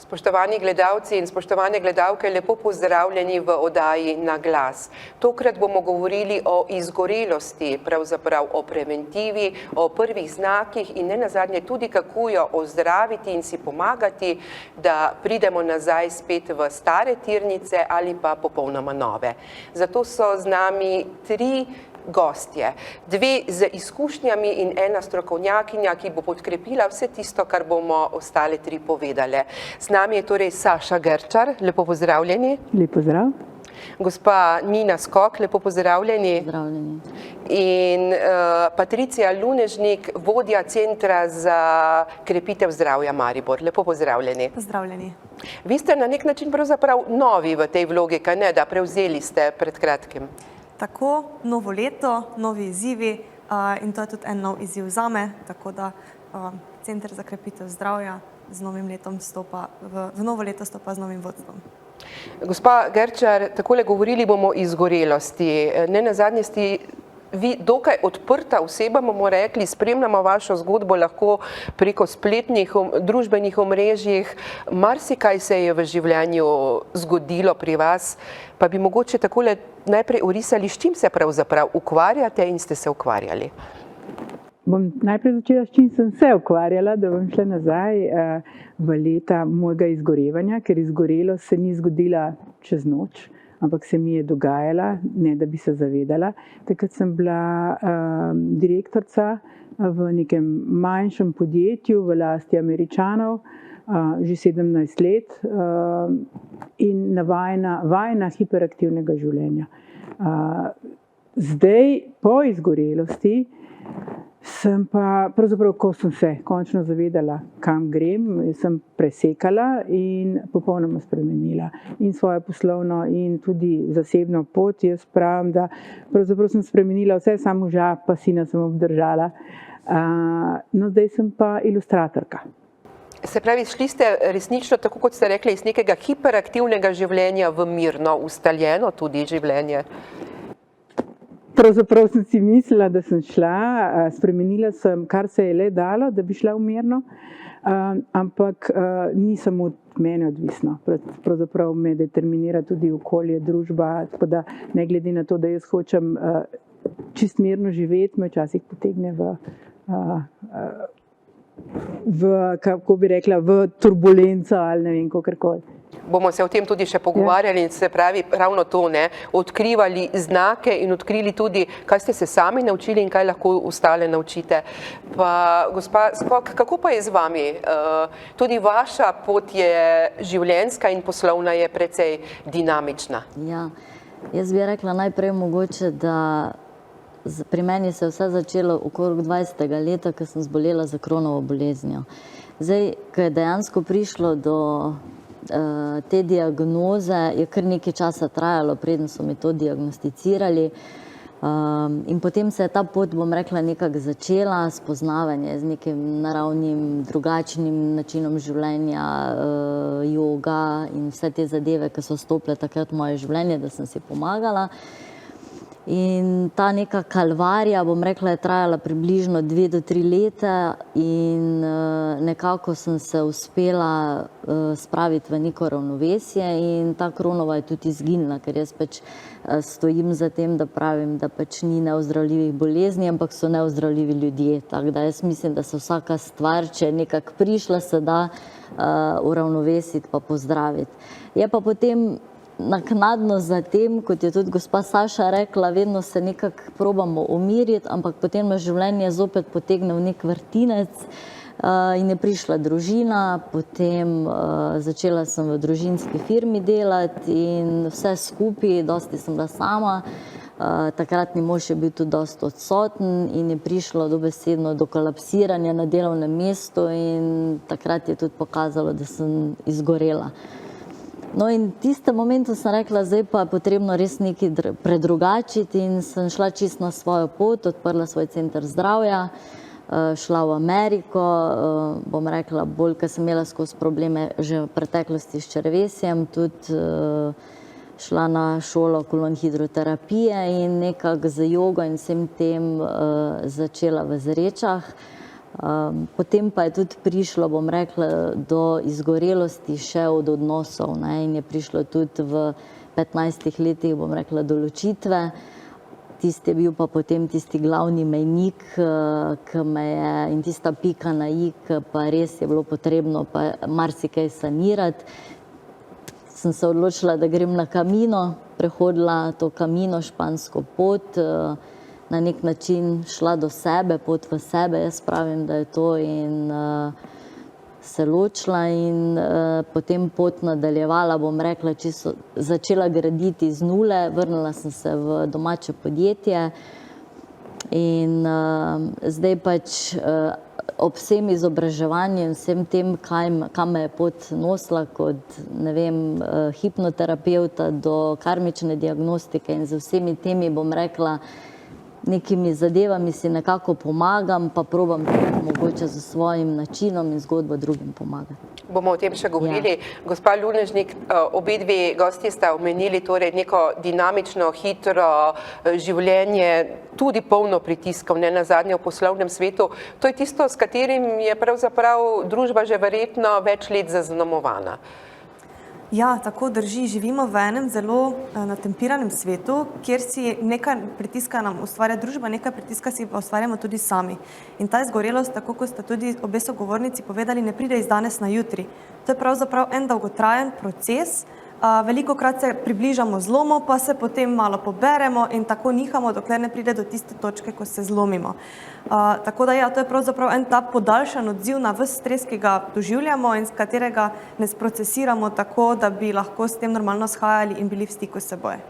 Spoštovani gledalci in spoštovane gledalke, lepo pozdravljeni v oddaji Na glas. Tokrat bomo govorili o izgorelosti, pravzaprav o preventivi, o prvih znakih in nenazadnje tudi kako jo ozdraviti in si pomagati, da pridemo nazaj spet v stare tirnice ali pa popolnoma nove. Zato so z nami tri gostje, dve z izkušnjami in ena strokovnjakinja, ki bo podkrepila vse tisto, kar bomo ostale tri povedale. Z nami je torej Saša Gerčar, lepo pozdravljeni. Lep pozdrav. Gospa Nina Skok, lepo pozdravljeni. Pozdravljeni. In Patricija Lunežnik, vodja Centra za krepitev zdravja Maribor. Lepo pozdravljeni. Pozdravljeni. Vi ste na nek način pravzaprav novi v tej vlogi, kaj ne, da prevzeli ste pred kratkim. Tako, novo leto, novi izzivi in to je tudi en nov izziv zame, tako da Center za krepitev zdravja z novim letom stopa, v novo leto stopa z novim vodstvom. Gospa Gerčar, takole govorili bomo o izgorelosti. Nenazadnje ste vi dokaj odprta oseba, bomo rekli, spremljamo vašo zgodbo lahko preko spletnih družbenih omrežjih. Marsikaj se je v življenju zgodilo pri vas, pa bi mogoče takole najprej orisali, s čim se pravzaprav ukvarjate in ste se ukvarjali. Bom najprej začela, s čim sem se ukvarjala, da bom šla nazaj v leta mojega izgorevanja, ker izgorelost se ni zgodila čez noč, ampak se mi je dogajala, ne da bi se zavedala. Takrat sem bila direktorica v nekem manjšem podjetju v lasti Američanov, že 17 let in vajena hiperaktivnega življenja. Zdaj, po izgorelosti, sem pa, pravzaprav, ko sem se končno zavedala, kam grem, sem presekala in popolnoma spremenila in svojo poslovno in tudi zasebno pot. Jaz pravim, da pravzaprav sem spremenila vse, samo žab pa sina sem obdržala. No, zdaj sem pa ilustratorka. Se pravi, šli ste resnično, tako kot ste rekli, iz nekega hiperaktivnega življenja v mirno, ustaljeno tudi življenje? Pravzaprav sem si mislila, da sem šla, spremenila sem, kar se je le dalo, da bi šla v mirno, ampak ni samo od mene odvisno. Pravzaprav me determinira tudi okolje, družba, tako da ne glede na to, da jaz hočem čist mirno živeti, me včasih potegne kako bi rekla, v turbulenco ali ne vem, kakorkoli. Bomo se o tem tudi še pogovarjali in se pravi ravno to, odkrivali znake in odkrili tudi, kaj ste se sami naučili in kaj lahko ostale naučite. Pa gospa Skok, kako pa je z vami? Tudi vaša pot je življenjska in poslovna je precej dinamična. Ja, jaz bi rekla najprej mogoče, da pri meni se je vse začelo okrog 20. leta, ko sem zbolela za Crohnovo boleznjo. Zdaj, ko je dejansko prišlo do te diagnoze, je kar nekaj časa trajalo, preden so mi to diagnosticirali. In potem se je ta pot, bom rekla, nekako začela, spoznavanje z nekim naravnim, drugačnim načinom življenja, joga in vse te zadeve, ki so stopile takrat v moje življenje, da sem si pomagala. In ta neka kalvarija, bom rekla, je trajala približno 2 do 3 leta in nekako sem se uspela spraviti v neko ravnovesje in ta Crohnova je tudi izginila, ker jaz pač stojim za tem, da pravim, da pač ni neozdravljivih bolezni, ampak so neozdravljivi ljudje. Tako da jaz mislim, da se vsaka stvar, če je nekako prišla, se da uravnovesiti pa pozdraviti. Je pa potem naknadno za tem, kot je tudi gospa Saša rekla, vedno se nekako probamo umiriti, ampak potem me življenje zopet potegne v nek vrtinec in je prišla družina, potem začela sem v družinski firmi delati in vse skupaj, dosti sem bila sama. Takratni mož je bil tudi dosti odsoten in je prišlo dobesedno do kolapsiranja na delovnem mestu in takrat je tudi pokazalo, da sem izgorela. No in v tistem momentu sem rekla, zdaj pa je potrebno res nekaj predrugačiti in sem šla čisto na svojo pot, odprla svoj center zdravja, šla v Ameriko, bom rekla, bolj, ker sem imela skozi probleme že v preteklosti s črevesjem, tudi šla na šolo kolonhidroterapije in nekako z jogo in vsem tem začela v Zrečah. Potem pa je tudi prišlo, bom rekla, do izgorelosti še od odnosov, ne, in je prišlo tudi v 15 letih, bom rekla, do ločitve. Tisti je bil pa potem tisti glavni mejnik, ki me je, in tista pika na i, ki pa res je bilo potrebno pa marsikaj sanirati. Sem se odločila, da grem na Camino, prehodila to Camino, špansko pot, na nek način šla do sebe, pot v sebe, jaz pravim, da je to, in se ločila in potem pot nadaljevala, bom rekla, čisto začela graditi z nule, vrnila sem se v domače podjetje in zdaj pač ob vsem izobraževanju in vsem tem, kam me je pot nosila, kot, ne vem, hipnoterapeuta do karmične diagnostike in z vsemi temi, bom rekla, nekimi zadevami si nekako pomagam, pa probam mogoče z svojim načinom in zgodbo drugim pomagati. Bomo o tem še govorili. Gospa Lunežnik, obe dve gosti sta omenili torej neko dinamično, hitro življenje, tudi polno pritiskov, ne nazadnje v poslovnem svetu. To je tisto, s katerim je pravzaprav družba že verjetno več let zaznamovana. Ja, tako drži. Živimo v enem zelo natempiranem svetu, kjer si nekaj pritiska nam ustvarja družba, nekaj pritiska si pa ustvarjamo tudi sami. In ta izgorelost, tako kot sta tudi obe sogovornici povedali, ne pride iz danes na jutri. To je pravzaprav en dolgotrajen proces. Velikokrat se približamo zlomu, pa se potem malo poberemo in tako nihamo, dokler ne pride do tiste točke, ko se zlomimo. Tako da ja, to je pravzaprav en ta podaljšan odziv na ves stres, ki ga doživljamo in s katerega ne sprocesiramo tako, da bi lahko s tem normalno shajali in bili v stiku s seboj.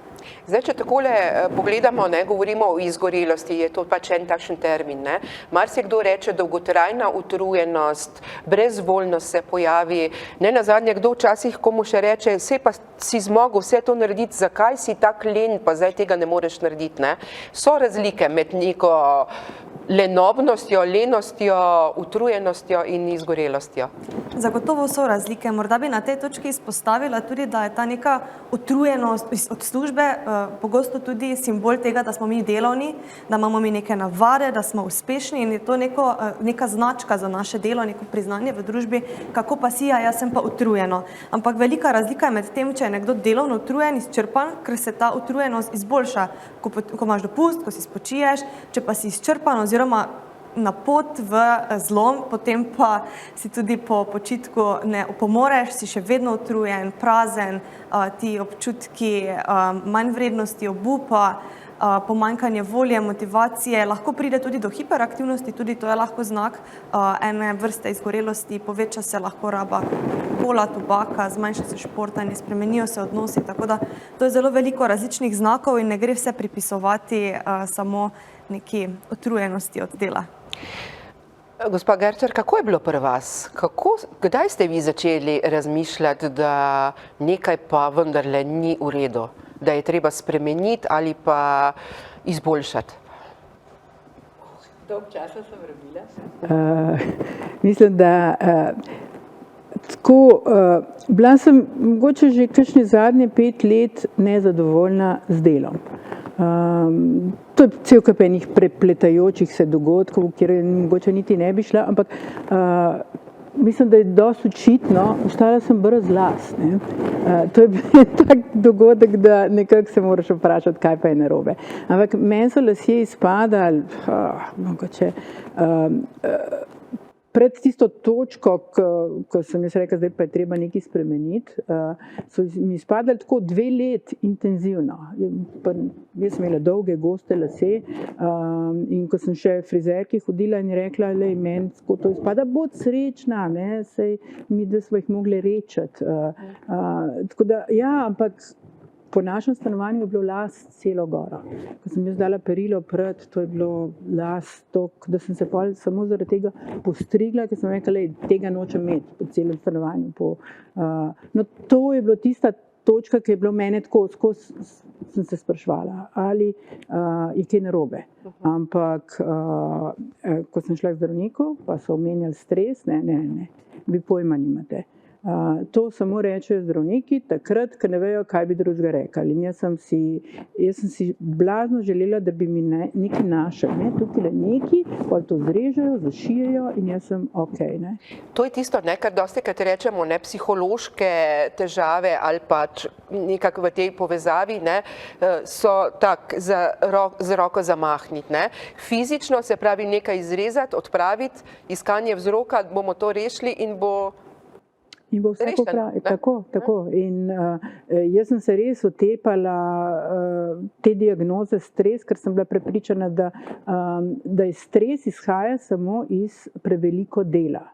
Zdaj, če takole pogledamo, ne, govorimo o izgorelosti, je to pač en takšen termin, ne. Marsikdo reče dolgotrajna utrujenost, brezvoljnost se pojavi, ne nazadnje, kdo včasih komu še reče, saj pa si zmogel vse to narediti, zakaj si tak len, pa zdaj tega ne moreš narediti, ne. So razlike med neko lenobnostjo, lenostjo, utrujenostjo in izgorelostjo? Zagotovo so razlike. Morda bi na tej točki izpostavila tudi, da je ta neka utrujenost od službe pogosto tudi simbol tega, da smo mi delovni, da imamo mi neke navade, da smo uspešni in je to neka značka za naše delo, neko priznanje v družbi, kako pa si, jaz sem pa utrujeno. Ampak velika razlika je med tem, če je nekdo delovno utrujen, izčrpan, ker se ta utrujenost izboljša, ko imaš dopust, ko si spočiješ, če pa si izčrpan oziroma na pot v zlom, potem pa si tudi po počitku ne opomoreš, si še vedno utrujen, prazen, ti občutki manj vrednosti, obupa, pomanjkanje volje, motivacije, lahko pride tudi do hiperaktivnosti, tudi to je lahko znak ene vrste izgorelosti, poveča se lahko raba alkohola, tobaka, zmanjša se športanje, spremenijo se odnosi, tako da to je zelo veliko različnih znakov in ne gre vse pripisovati samo neki utrujenosti od dela. Gospa Gerčar, kako je bilo pri vas? Kdaj ste vi začeli razmišljati, da nekaj pa vendarle ni v redu, da je treba spremeniti ali pa izboljšati? Dolgo časa sem rabila. Mislim, da tako, bila sem mogoče že kakšne zadnje 5 let nezadovoljna z delom. To je cel kup enih prepletajočih se dogodkov, kjer mogoče niti ne bi šla, ampak mislim, da je dosti očitno, ostala sem brez las. To je bil tak dogodek, da nekako se moraš vprašati, kaj pa je narobe. Ampak meni so lasje izpadali, mogoče pred tisto točko, ko sem jaz rekla, zdaj pa je treba nekaj spremeniti, so mi izpadali tako 2 leti intenzivno. Jaz sem imela dolge, goste lase in ko sem še frizerki hodila in rekla, lej, meni to izpada, bod srečna, ne, sej mi, da smo jih mogli rečati. Tako da, ja, ampak po našem stanovanju je bilo las celo goro. Ko sem jaz dala perilo pred, to je bilo las toliko, da sem se pol samo zaradi tega postrigla, ker sem rekla, lej, tega nočem imeti po celem stanovanju. No, to je bilo tista točka, ki je bilo mene tako, skozi sem se spraševala, ali je kaj narobe. Ampak, ko sem šla k zdravniku, pa so omenjali stres, ne, vi pojma nimate. To samo rečejo zdravniki, takrat, ko ne vejo, kaj bi drugega rekli. In jaz sem si blazno želela, da bi mi nekaj našel, ne? Tukaj nekaj, pa to zrežejo, zašijejo in jaz sem okej, ne? To je tisto, ne, kar dostikrat rečemo, ne, psihološke težave ali pač nekako v tej povezavi, ne, so tak z roko zamahniti, ne. Fizično, se pravi, nekaj izrezati, odpraviti, iskanje vzroka, bomo to rešili in bo vse popravljeno. Tako. In jaz sem se res otepala te diagnoze stres, ker sem bila prepričana, da je stres izhaja samo iz preveliko dela.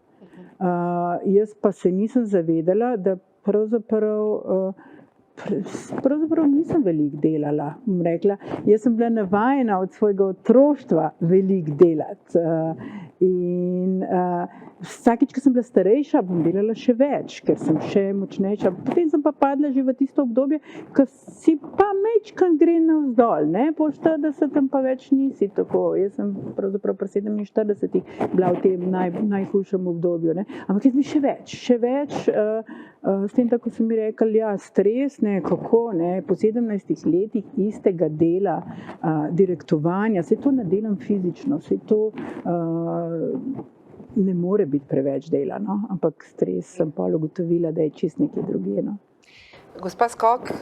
Jaz pa se nisem zavedala, da pravzaprav nisem veliko delala, bom rekla. Jaz sem bila navajena od svojega otroštva veliko delati. In vsakič, ko sem bila starejša, bom delala še več, ker sem še močnejša. Potem sem pa padla že v tisto obdobje, ko si pa mečkan gre navzdol, ne? Po 40 pa več nisi tako. Jaz sem pravzaprav pri 47 bila v tem najhujšem obdobju, ne? Ampak jaz bi še več. S tem, tako so mi rekli, ja, stres, ne, kako, ne, po 17 letih istega dela, direktovanja, se to ne delam fizično, se to ne more biti preveč dela, no? Ampak stres sem pa ugotovila, da je čist nekaj drugega, no? Gospa Skok,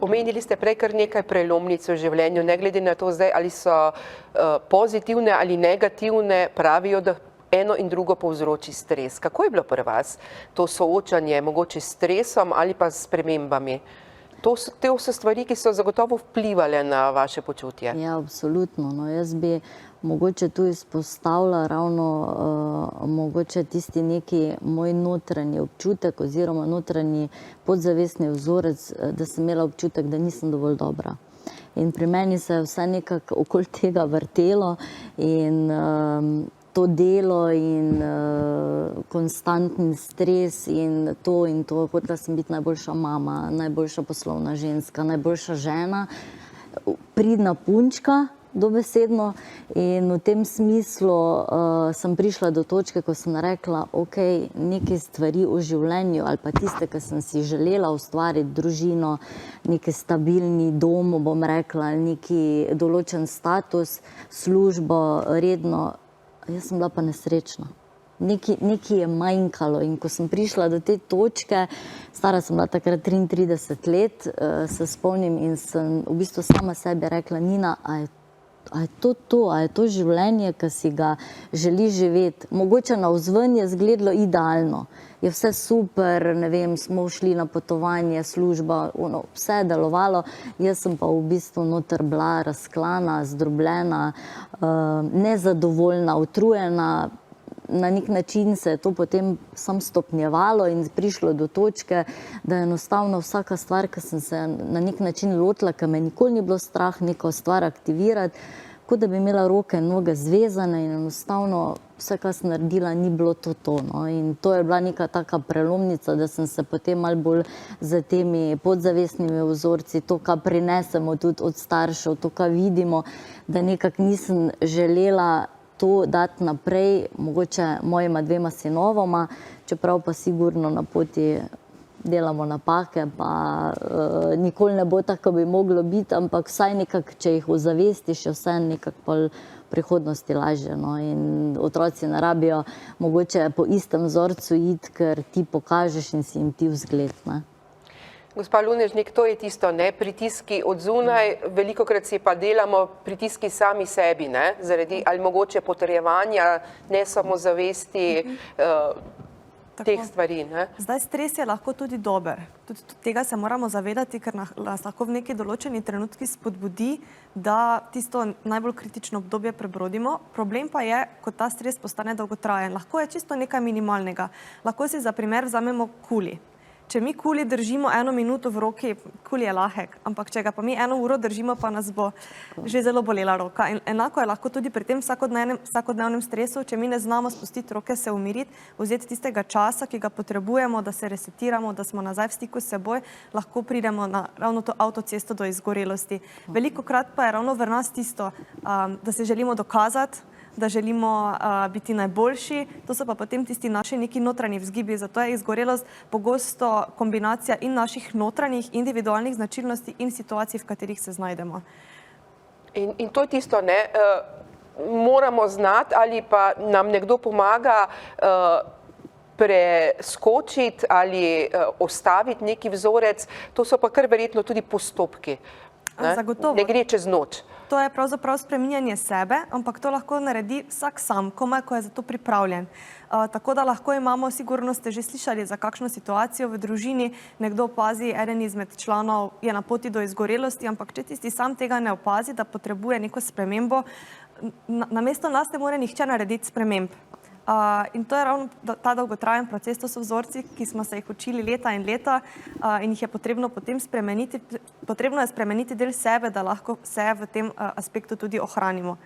omenili ste prej kar nekaj prelomnic v življenju, ne glede na to zdaj, ali so pozitivne ali negativne, pravijo, da eno in drugo povzroči stres. Kako je bilo pri vas to soočanje, mogoče s stresom ali pa s spremembami? To so stvari, ki so zagotovo vplivale na vaše počutje. Ja, absolutno. No, jaz bi mogoče tu izpostavila ravno mogoče tisti neki moj notranji občutek oziroma notranji podzavestni vzorec, da sem imela občutek, da nisem dovolj dobra. In pri meni se je vse nekako okoli tega vrtelo in to delo in konstantni stres in to, hotela sem biti najboljša mama, najboljša poslovna ženska, najboljša žena, pridna punčka, dobesedno. In v tem smislu sem prišla do točke, ko sem rekla, ok, neke stvari v življenju ali pa tiste, ki sem si želela ustvariti, družino, neki stabilni dom, bom rekla, neki določen status, službo, redno, jaz sem bila pa nesrečna. Nekaj je manjkalo in ko sem prišla do te točke, stara sem bila takrat 33 let, se spomnim in sem v bistvu sama sebi rekla, Nina, a je to življenje, ki si ga želi živeti? Mogoče navzven je izgledalo idealno. Je vse super, ne vem, smo šli na potovanje, služba, vse je delovalo. Jaz sem pa v bistvu noter bila razklana, zdrobljena, nezadovoljna, utrujena. Na nek način se je to potem samo stopnjevalo in prišlo do točke, da je enostavno vsaka stvar, ki sem se na nek način lotila, ki me nikoli ni bilo strah neko stvar aktivirati, kot da bi imela roke in noge zvezane in enostavno vse, kar sem naredila, ni bilo to. No. In to je bila neka taka prelomnica, da sem se potem malo bolj za temi podzavestnimi vzorci, to, kar prinesemo tudi od staršev, to, kar vidimo, da nekako nisem želela to dati naprej, mogoče mojima 2 sinovoma, čeprav pa sigurno na poti delamo napake, pa nikoli ne bo tako, bi moglo biti, ampak vsaj nekako, če jih ozavestiš, je vse nekako pol v prihodnosti lažje. No? In otroci ne rabijo mogoče po istem vzorcu iti, ker ti pokažeš in si jim ti vzgled. Ne? Gospa Lunežnik, to je tisto, ne, pritiski od zunaj, velikokrat si pa delamo pritiski sami sebi, ne, zaradi ali mogoče potrjevanja, ne samozavesti, teh stvari, ne. Zdaj, stres je lahko tudi dober. Tudi tega se moramo zavedati, ker nas lahko v neki določeni trenutki spodbudi, da tisto najbolj kritično obdobje prebrodimo. Problem pa je, ko ta stres postane dolgotrajen. Lahko je čisto nekaj minimalnega. Lahko si za primer vzamemo kuli. Če mi kuli držimo 1 minuto v roki, kuli je lahek, ampak če ga pa mi 1 uro držimo, pa nas bo že zelo bolela roka. In enako je lahko tudi pri tem vsakodnevnem stresu, če mi ne znamo spustiti roke, se umiriti, vzeti tistega časa, ki ga potrebujemo, da se resetiramo, da smo nazaj v stiku s seboj, lahko pridemo na ravno to avtocesto do izgorelosti. Velikokrat pa je ravno v nas tisto, da se želimo dokazati, da želimo biti najboljši, to so pa potem tisti naši neki notranji vzgibi. Zato je izgorelost pogosto kombinacija in naših notranjih individualnih značilnosti in situacij, v katerih se znajdemo. In to je tisto, ne, moramo znati ali pa nam nekdo pomaga preskočiti ali ostaviti neki vzorec, to so pa kar verjetno tudi postopki. Zagotovo. Ne gre čez noč. To je pravzaprav spreminjanje sebe, ampak to lahko naredi vsak sam, komaj, ko je za to pripravljen. Tako da lahko imamo, sigurno ste že slišali za kakšno situacijo v družini, nekdo opazi, eden izmed članov je na poti do izgorelosti, ampak če tisti sam tega ne opazi, da potrebuje neko spremembo, namesto nas ne more nihče narediti sprememb. In to je ravno ta dolgotrajen proces, to so vzorci, ki smo se jih učili leta in leta in jih je potrebno potem spremeniti. Potrebno je spremeniti del sebe, da lahko se v tem aspektu tudi ohranimo.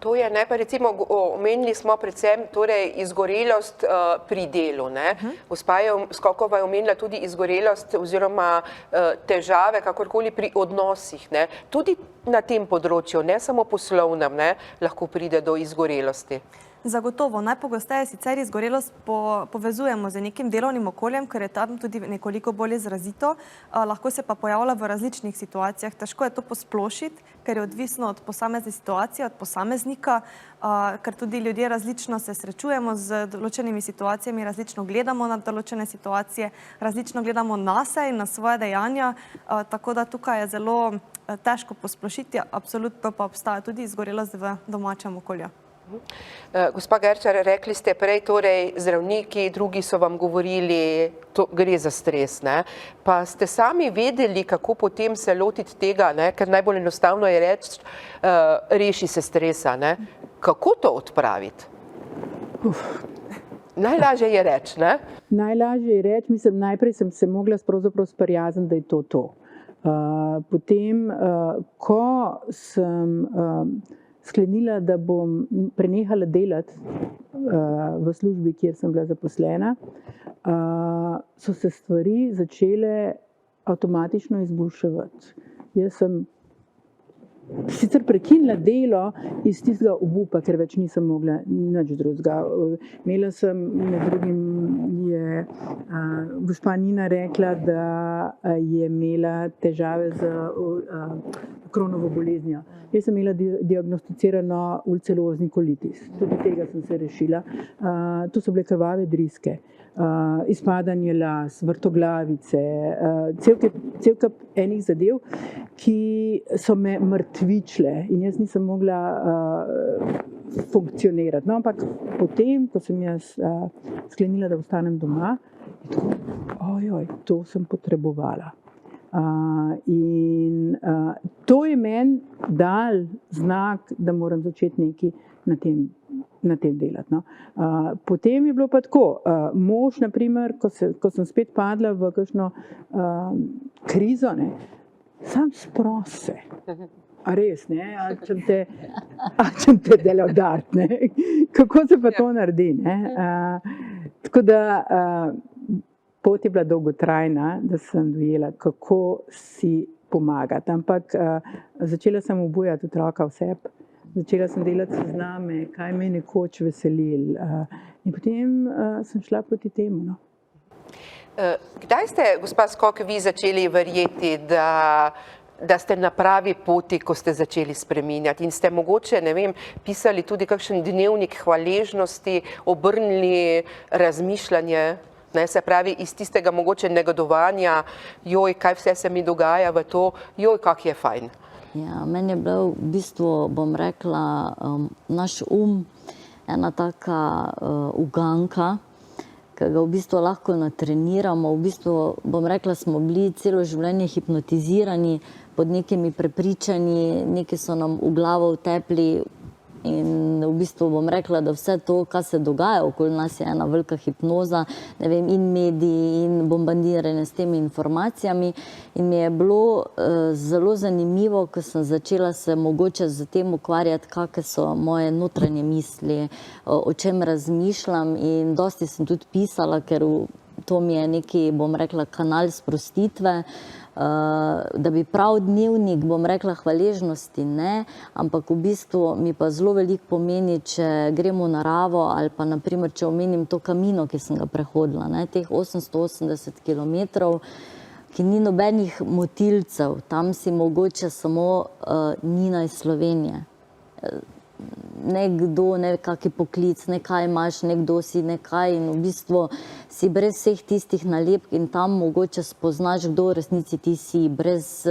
To je, ne, pa recimo omenili smo predvsem torej izgorelost pri delu, ne. Gospa Skokova je omenila tudi izgorelost oziroma težave, kakorkoli pri odnosih, ne. Tudi na tem področju, ne samo poslovnem, ne, lahko pride do izgorelosti. Zagotovo. Najpogosteje sicer izgorelost povezujemo z nekim delovnim okoljem, ker je tam tudi nekoliko bolj izrazito, lahko se pa pojavlja v različnih situacijah. Težko je to posplošiti, ker je odvisno od posamezne situacije, od posameznika, ker tudi ljudje različno se srečujemo z določenimi situacijami, različno gledamo na določene situacije, različno gledamo nase in na svoje dejanja, tako da tukaj je zelo težko posplošiti, absolutno pa obstaja tudi izgorelost v domačem okolju. Gospa Gerčar, rekli ste prej, torej zdravniki, drugi so vam govorili, to gre za stres, ne? Pa ste sami vedeli, kako potem se lotiti tega, ne? Ker najbolj enostavno je reči, reši se stresa, ne? Kako to odpraviti? Najlažje je reči, ne? Najlažje je reči, mislim, najprej sem se mogla pravzaprav sprijazniti, da je to. Potem, ko sem sklenila, da bom prenehala delati v službi, kjer sem bila zaposlena, so se stvari začele avtomatično izboljševati. Jaz sem sicer prekinila delo iz tistega obupa, ker več nisem mogla nič drugega. Imela sem, med drugim je gospa Nina rekla, da je imela težave z Crohnovo boleznijo. Jaz sem imela diagnosticirano ulcerozni kolitis. Tudi tega sem se rešila. To so bile krvave driske, izpadanje las, vrtoglavice, cel kup enih zadev, ki so me mrtvičile in jaz nisem mogla funkcionirati. No, ampak potem, ko sem jaz sklenila, da ostanem doma, je tako, to sem potrebovala. In to je meni dal znak, da moram začeti nekaj na tem delati. No. Potem je bilo pa tako, mož, na primer, ko sem spet padla v kakšno krizo, ne, sam sprosi se. A res, ne? A čem te dela udariti, ne? Kako se pa to naredi, ne? Tako da pot je bila dolgotrajna, da sem dojela, kako si pomagati. Ampak začela sem obujati otroka v sebi, začela sem delati sezname, kaj me je nekoč veselil. In potem sem šla proti temu. No. Kdaj ste, gospa Skok, vi začeli verjeti, da ste na pravi poti, ko ste začeli spreminjati in ste mogoče, ne vem, pisali tudi kakšen dnevnik hvaležnosti, obrnili razmišljanje, ne, se pravi iz tistega mogoče negodovanja, joj, kaj vse se mi dogaja v to, joj, kak je fajn. Ja, meni je bilo v bistvu, bom rekla, naš ena taka uganka, ki ga v bistvu lahko natreniramo. V bistvu, bom rekla, smo bili celo življenje hipnotizirani pod nekimi prepričanji, neki so nam v glavo vtepli in v bistvu bom rekla, da vse to, kar se dogaja okoli nas, je ena velika hipnoza, ne vem, in mediji in bombardiranje s temi informacijami. In mi je bilo zelo zanimivo, ko sem začela se mogoče z tem ukvarjati, kakšne so moje notranje misli, o čem razmišljam in dosti sem tudi pisala, ker to mi je neki, bom rekla, kanal sprostitve. Da bi prav dnevnik, bom rekla, hvaležnosti, ne, ampak v bistvu mi pa zelo veliko pomeni, če gremo v naravo ali pa naprimer, če omenim to Camino, ki sem ga prehodila, ne, teh 880 kilometrov, ki ni nobenih motilcev, tam si mogoče samo Nina iz Slovenije. Nekdo, nekaki poklic, nekaj imaš, nekdo si nekaj in v bistvu si brez vseh tistih nalepk in tam mogoče spoznaš, kdo v resnici ti si, brez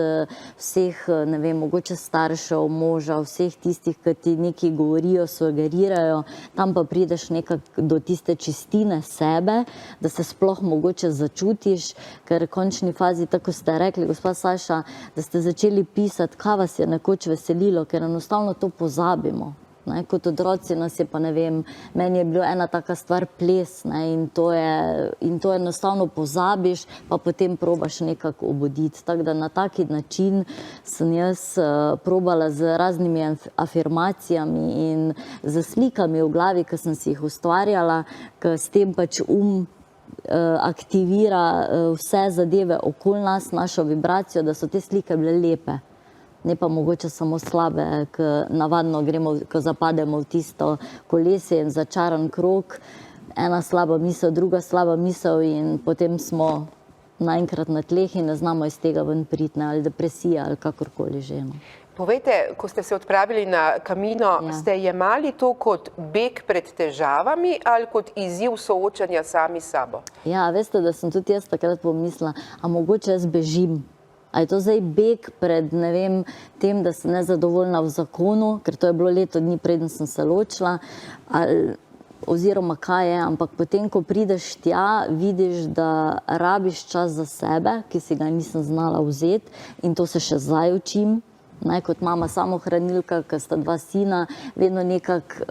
vseh, ne vem, mogoče staršev, moža, vseh tistih, ki ti nekaj govorijo, sugerirajo, tam pa prideš nekako do tiste čistine sebe, da se sploh mogoče začutiš, ker v končni fazi, tako ste rekli, gospa Saša, da ste začeli pisati, kaj vas je nekoč veselilo, ker enostavno to pozabimo. Ne, kot otroci nas je pa, ne vem, meni je bila ena taka stvar ples, ne, in to enostavno pozabiš, pa potem probaš nekako obuditi. Tako da na taki način sem jaz probala z raznimi afirmacijami in z slikami v glavi, ki sem si jih ustvarjala, ker s tem pač aktivira vse zadeve okoli nas, našo vibracijo, da so te slike bile lepe. Ne pa mogoče samo slabe, ko navadno gremo, ko zapademo v tisto kolesje in začaran krog, ena slaba misel, druga slaba misel in potem smo naenkrat na tleh in ne znamo iz tega ven priti, ali depresija, ali kakorkoli že. Povejte, ko ste se odpravili na Camino, ste jemali to kot beg pred težavami ali kot izziv soočanja sami s sabo? Ja, veste, da sem tudi jaz takrat pomislila, a mogoče jaz bežim. A je to zdaj beg pred, ne vem, tem, da sem nezadovoljna v zakonu, ker to je bilo leto dni, preden sem se ločila, oziroma kaj je, ampak potem, ko prideš tja, vidiš, da rabiš čas za sebe, ki si ga nisem znala vzeti in to se še zdaj učim. Kot mama samohranilka, ki sta dva sina, vedno nekako,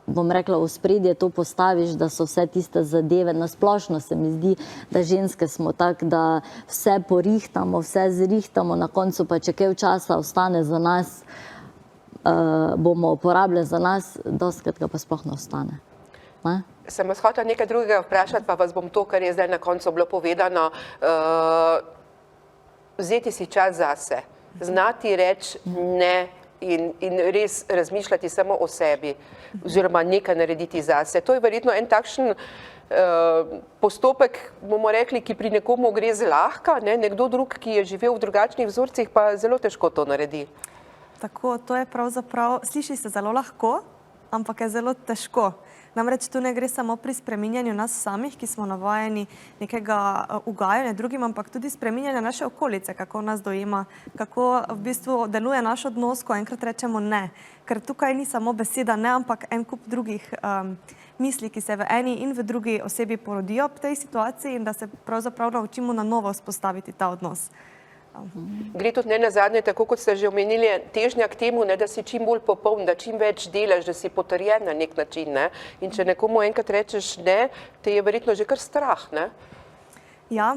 bom rekla, v ospredje to postaviš, da so vse tiste zadeve, nasplošno se mi zdi, da ženske smo tako, da vse porihtamo, vse zrihtamo, na koncu pa, če kaj časa ostane za nas, bomo uporabljali za nas, dostikrat ga pa sploh ne ostane. Sem vas hotela nekaj drugega vprašati, pa vas bom to, kar je zdaj na koncu bilo povedano, vzeti si čas zase. Znati reči ne in res razmišljati samo o sebi oziroma nekaj narediti zase. To je verjetno en takšen postopek, bomo rekli, ki pri nekomu gre zlahka, nekdo drug, ki je živel v drugačnih vzorcih, pa zelo težko to naredi. Tako, to je pravzaprav, sliši se zelo lahko, ampak je zelo težko. Namreč tu ne gre samo pri spreminjanju nas samih, ki smo navajeni nekega ugajanja drugim, ampak tudi spreminjanja naše okolice, kako nas dojema, kako v bistvu deluje naš odnos, ko enkrat rečemo ne. Ker tukaj ni samo beseda ne, ampak en kup drugih misli, ki se v eni in v drugi osebi porodijo v tej situaciji in da se pravzaprav naučimo na novo vzpostaviti ta odnos. Gre tudi ne nazadnje, tako kot ste že omenili, težnja k temu, da si čim bolj popoln, da čim več delaš, da si potrjen na nek način. In če nekomu enkrat rečeš ne, te je verjetno že kar strah. Ja,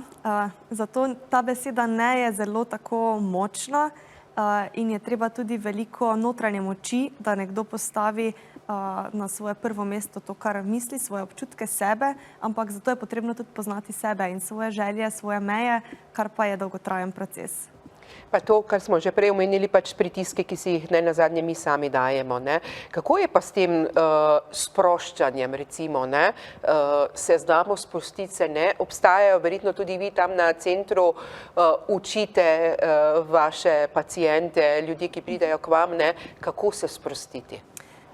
zato ta beseda ne je zelo tako močna in je treba tudi veliko notranje moči, da nekdo postavi na svoje prvo mesto to, kar misli, svoje občutke sebe, ampak zato je potrebno tudi poznati sebe in svoje želje, svoje meje, kar pa je dolgotrajen proces. Pa to, kar smo že prej omenili, pač pritiske, ki si jih ne nazadnje mi sami dajemo. Kako je pa s tem sproščanjem, recimo, se znamo spustiti, se ne? Obstajajo, verjetno tudi vi tam na centru učite vaše paciente, ljudi, ki pridejo k vam, kako se sprostiti?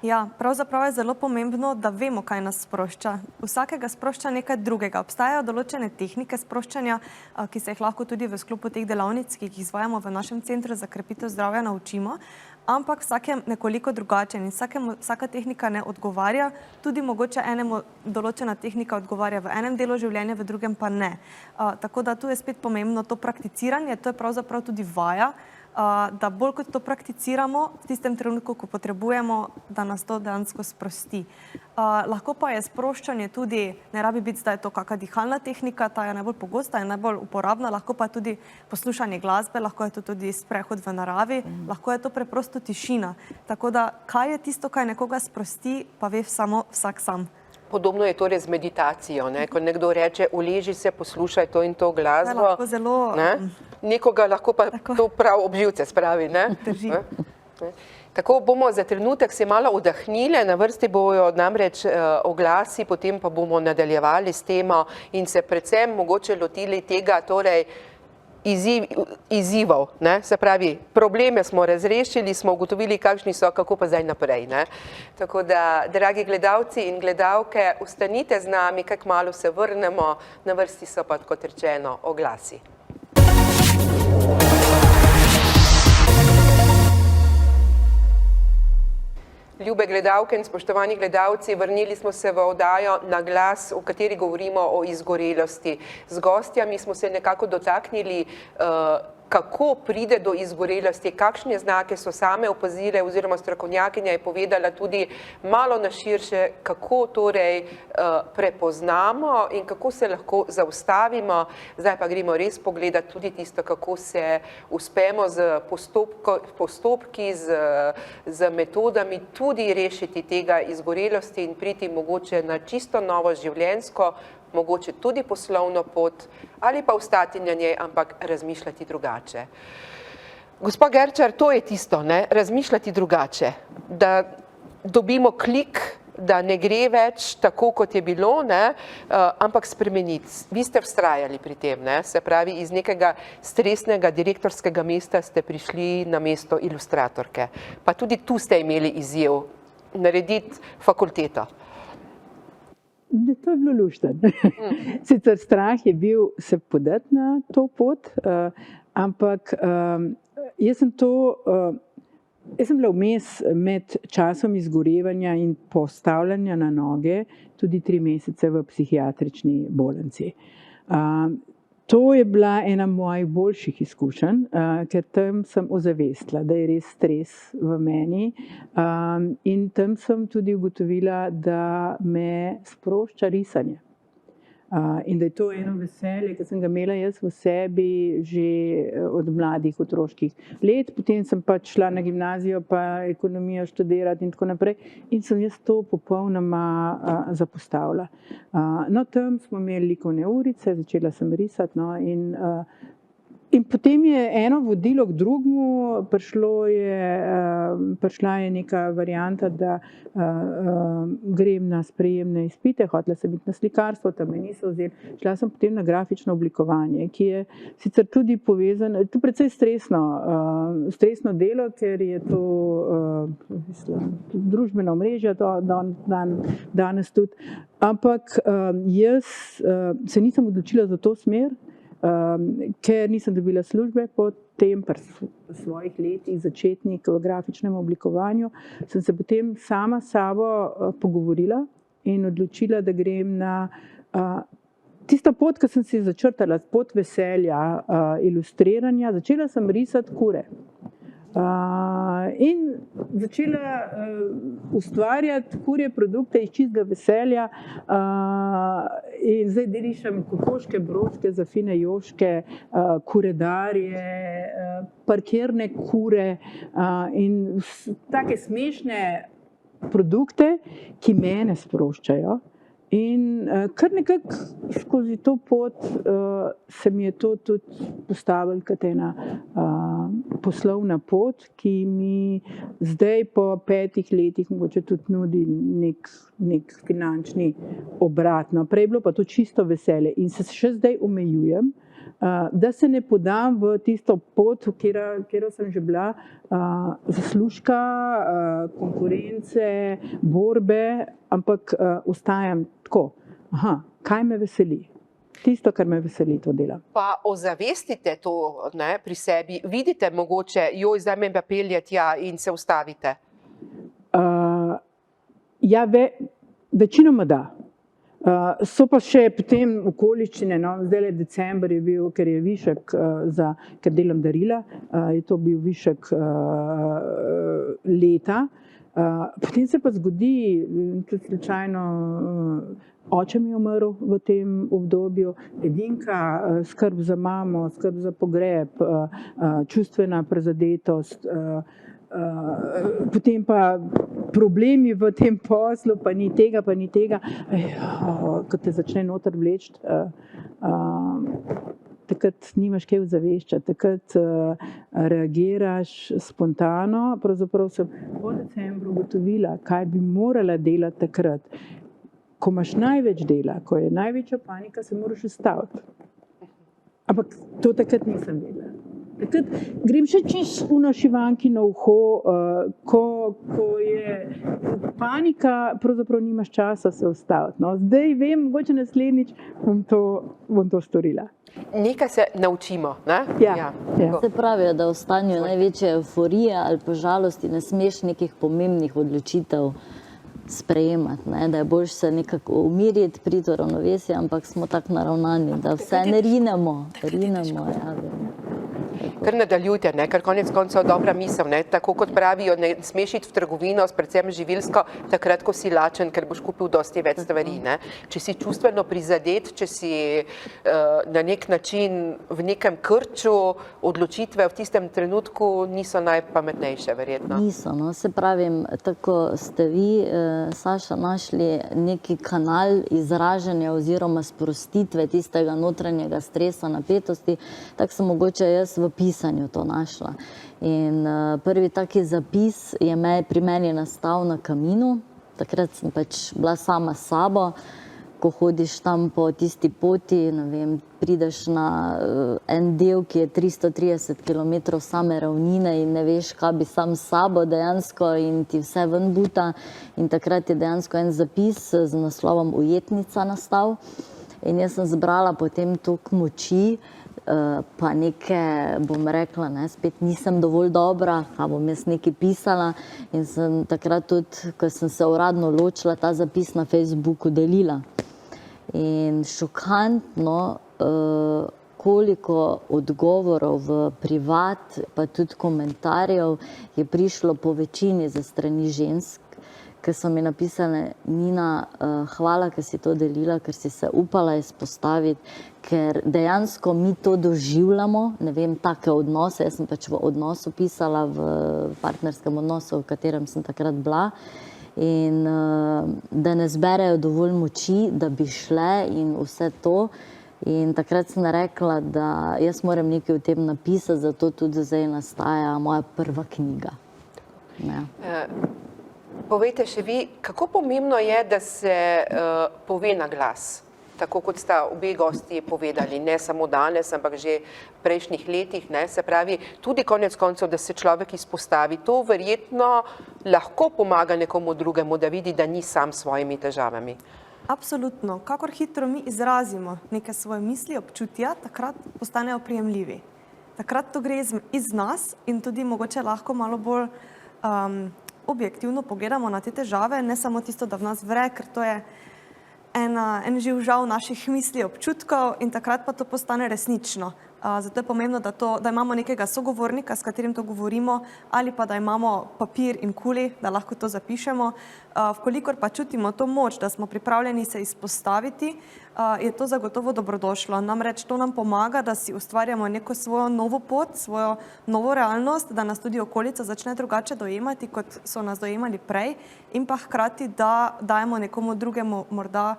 Ja, pravzaprav je zelo pomembno, da vemo, kaj nas sprošča. Vsakega sprošča nekaj drugega. Obstajajo določene tehnike sproščanja, ki se jih lahko tudi v sklopu teh delavnic, ki jih izvajamo v našem centru za krepitev zdravja, naučimo, ampak vsak je nekoliko drugačen in vsaka tehnika ne odgovarja, tudi mogoče enemu določena tehnika odgovarja v enem delu življenja, v drugem pa ne. Tako da tu je spet pomembno to prakticiranje, to je pravzaprav tudi vaja, da bolj kot to prakticiramo v tistem trenutku, ko potrebujemo, da nas to dejansko sprosti. Lahko pa je sproščanje tudi, ne rabi biti zdaj to kakšna dihalna tehnika, ta je najbolj pogosta in najbolj uporabna, lahko pa tudi poslušanje glasbe, lahko je to tudi sprehod v naravi, lahko je to preprosto tišina. Tako da, kaj je tisto, kaj nekoga sprosti, pa ve samo vsak sam. Podobno je torej z meditacijo, ne? Ko nekdo reče, uleži se, poslušaj to in to glasbo, lahko zelo, ne? Nekoga lahko pa to prav ob živce spravi. Ne? Drži. Ne? Tako bomo za trenutek se malo odahnile, na vrsti bojo namreč oglasi, potem pa bomo nadaljevali s temo in se predvsem mogoče lotili tega, torej izzivov, ne? Se pravi, probleme smo razrešili, smo ugotovili, kakšni so, kako pa zdaj naprej. Ne? Tako da, dragi gledalci in gledalke, ostanite z nami, kaj kmalu se vrnemo, na vrsti so pa, kot rečeno, oglasi. Ljube gledalke in spoštovani gledalci, vrnili smo se v oddajo Na glas, v kateri govorimo o izgorelosti. Z gostjami smo se nekako dotaknili, kako pride do izgorelosti, kakšne znake so same opazile oziroma strokovnjakinja je povedala tudi malo na širše, kako torej prepoznamo in kako se lahko zaustavimo. Zdaj pa gremo res pogledati tudi tisto, kako se uspemo z postopki, z metodami tudi rešiti tega izgorelosti in priti mogoče na čisto novo življenjsko, mogoče tudi poslovno pot ali pa ostati na njej, ampak razmišljati drugače. Gospa Gerčar, to je tisto, ne? Razmišljati drugače, da dobimo klik, da ne gre več tako, kot je bilo, ne? Ampak spremeniti. Vi ste vztrajali pri tem, ne? Se pravi, iz nekega stresnega direktorskega mesta ste prišli na mesto ilustratorke. Pa tudi tu ste imeli izziv narediti fakulteto. To je bilo luštno. Sicer strah je bil se podati na to pot, ampak jaz sem bila vmes med časom izgorevanja in postavljanja na noge tudi 3 mesece v psihiatrični bolnici. To je bila ena mojih boljših izkušenj, ker tam sem ozavestila, da je res stres v meni in tam sem tudi ugotovila, da me sprošča risanje. In da je to eno veselje, ki sem ga imela jaz v sebi že od mladih otroških let. Potem sem pač šla na gimnazijo pa ekonomijo študirati in tako naprej in sem jaz to popolnoma zapostavila. No, tam smo imeli likovne urice, začela sem risati, no, in potem je eno vodilo k drugemu, prišla je neka varianta, da grem na sprejemne izpite, hotela sem biti na slikarstvo, tam me niso vzeli. Šla sem potem na grafično oblikovanje, ki je sicer tudi povezano, to je precej stresno delo, ker je to družbeno omrežje danes tudi, ampak jaz se nisem odločila za to smer, ker nisem dobila službe po tem, pri svojih letih začetnik v grafičnem oblikovanju, sem se potem sama s sabo pogovorila in odločila, da grem na tisto pot, ki sem si začrtala, pot veselja, ilustriranja. Začela sem risati kure. In začela ustvarjati kurje produkte iz čistega veselja in zdaj rišem kokoške broške za fine joške, kuredarje, parkirne kure in take smešne produkte, ki mene sproščajo. In kar nekako skozi to pot se mi je to tudi postavilo kot ena poslovna pot, ki mi zdaj po 5 letih mogoče tudi nudi nek finančni obrat. No, prej je bilo pa to čisto veselje in se še zdaj omejujem, da se ne podam v tisto pot, kjer sem že bila, zaslužka, konkurence, borbe, ampak ostajam tako. Kaj me veseli? Tisto, kar me veseli, to delam. Pa ozavestite to, ne, pri sebi, vidite mogoče, joj, zdaj me pa pelje tja in se ustavite? Ja, večinoma da. So pa še potem okoliščine, no, zdaj december je bil, ker je višek, ker delam darila, je to bil višek leta. Potem se pa zgodi, tudi slučajno, oče mi je umrl v tem obdobju, edinka, skrb za mamo, skrb za pogreb, čustvena prizadetost, potem pa problemi v tem poslu, pa ni tega, ko te začne noter vleči, takrat nimaš kaj ozaveščati, takrat reagiraš spontano. Pravzaprav sem po decembru ugotovila, kaj bi morala delati takrat. Ko imaš največ dela, ko je največja panika, se moraš ustaviti. Ampak to takrat nisem vedela. Takrat grem še čist v Šivanki na uho, ko je panika, pravzaprav nimaš časa se ustaviti. No, zdaj vem, mogoče naslednjič bom to storila. Nekaj se naučimo, ne? Ja. Se pravijo, da v stanju največje euforije ali pa žalosti ne smeš nekih pomembnih odločitev sprejemati, ne? Da je boljše se nekako umiriti, priti v ravnovesje, ampak smo tako naravnani, da vse ne rinemo. Kar nadaljujte, ne? Ker konec koncev dobra misel, ne? Tako kot pravijo, ne smeš iti v trgovino, predvsem živilsko, takrat, ko si lačen, ker boš kupil dosti več stvari, ne? Če si čustveno prizadet, če si na nek način v nekem krču, odločitve v tistem trenutku niso najpametnejše, verjetno. Niso, no, se pravim, tako ste vi, Saša, našli neki kanal izražanja oziroma sprostitve tistega notranjega stresa, napetosti, tako sem mogoče jaz v pisanju to našla. In prvi taki zapis je pri meni nastal na kaminu. Takrat sem pač bila sama s sabo, ko hodiš tam po tisti poti, ne vem, prideš na en del, ki je 330 km same ravnine in ne veš, kaj bi sam s sabo dejansko in ti vse ven buta. In takrat je dejansko en zapis z naslovom Ujetnica nastal. In jaz sem zbrala potem toliko moči, pa neke, bom rekla, ne, spet nisem dovolj dobra, a bom jaz nekaj pisala. In sem takrat tudi, ko sem se uradno ločila, ta zapis na Facebooku delila. In šokantno, koliko odgovorov v privat, pa tudi komentarjev je prišlo po večini za strani žensk, ki so mi napisale: Nina, hvala, ker si to delila, ker si se upala izpostaviti, ker dejansko mi to doživljamo, ne vem, take odnose, jaz sem pač v odnosu pisala, v partnerskem odnosu, v katerem sem takrat bila, in da ne zberejo dovolj moči, da bi šle in vse to. In takrat sem rekla, da jaz moram nekaj o tem napisati, zato tudi zdaj nastaja moja prva knjiga. Ja. Povejte še vi, kako pomembno je, da se pove na glas, tako kot sta obe gosti povedali, ne samo danes, ampak že v prejšnjih letih, ne? Se pravi, tudi konec koncev, da se človek izpostavi. To verjetno lahko pomaga nekomu drugemu, da vidi, da ni sam s svojimi težavami. Absolutno. Kakor hitro mi izrazimo neke svoje misli, občutja, takrat postanejo prijemljivi. Takrat to gre iz nas in tudi mogoče lahko malo bolj objektivno pogledamo na te težave, ne samo tisto, da v nas vre, ker to je en živ žal naših misli, občutkov in takrat pa to postane resnično. Zato je pomembno, da imamo nekega sogovornika, s katerim to govorimo, ali pa da imamo papir in kuli, da lahko to zapišemo. Vkolikor pa čutimo to moč, da smo pripravljeni se izpostaviti, je to zagotovo dobrodošlo. Namreč to nam pomaga, da si ustvarjamo neko svojo novo pot, svojo novo realnost, da nas tudi okolica začne drugače dojemati, kot so nas dojemali prej, in pa hkrati, da dajemo nekomu drugemu morda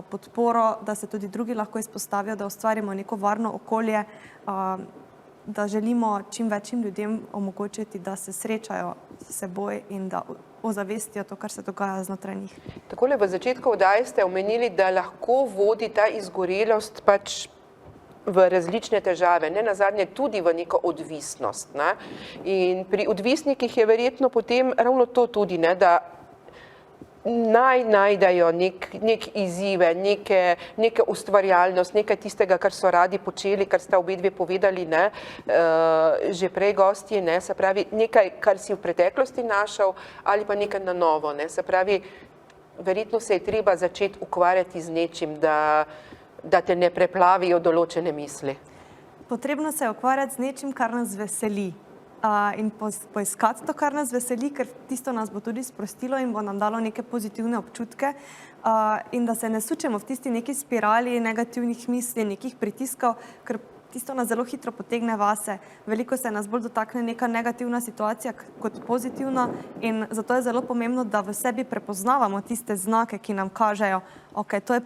podporo, da se tudi drugi lahko izpostavijo, da ustvarimo neko varno okolje, da želimo čim večjim ljudem omogočiti, da se srečajo s seboj in da ozavestijo to, kar se dogaja znotraj njih. Takole v začetku oddaje ste omenili, da lahko vodi ta izgorelost pač v različne težave, ne nazadnje tudi v neko odvisnost. Ne? In pri odvisnikih je verjetno potem ravno to tudi, ne, da najdejo nek izzive, neke ustvarjalnost, nekaj tistega, kar so radi počeli, kar sta obedve povedali, ne, že prej gostje, ne, se pravi, nekaj, kar si v preteklosti našel, ali pa nekaj na novo, ne, se pravi, verjetno se je treba začeti ukvarjati z nečim, da te ne preplavijo določene misli. Potrebno se je ukvarjati z nečim, kar nas veseli. In poiskati to, kar nas veseli, ker tisto nas bo tudi sprostilo in bo nam dalo neke pozitivne občutke, in da se ne sučemo v tisti neki spirali negativnih misli, nekih pritiskov, ker tisto nas zelo hitro potegne vase. Veliko se nas bolj dotakne neka negativna situacija kot pozitivna in zato je zelo pomembno, da v sebi prepoznavamo tiste znake, ki nam kažejo, ok, to je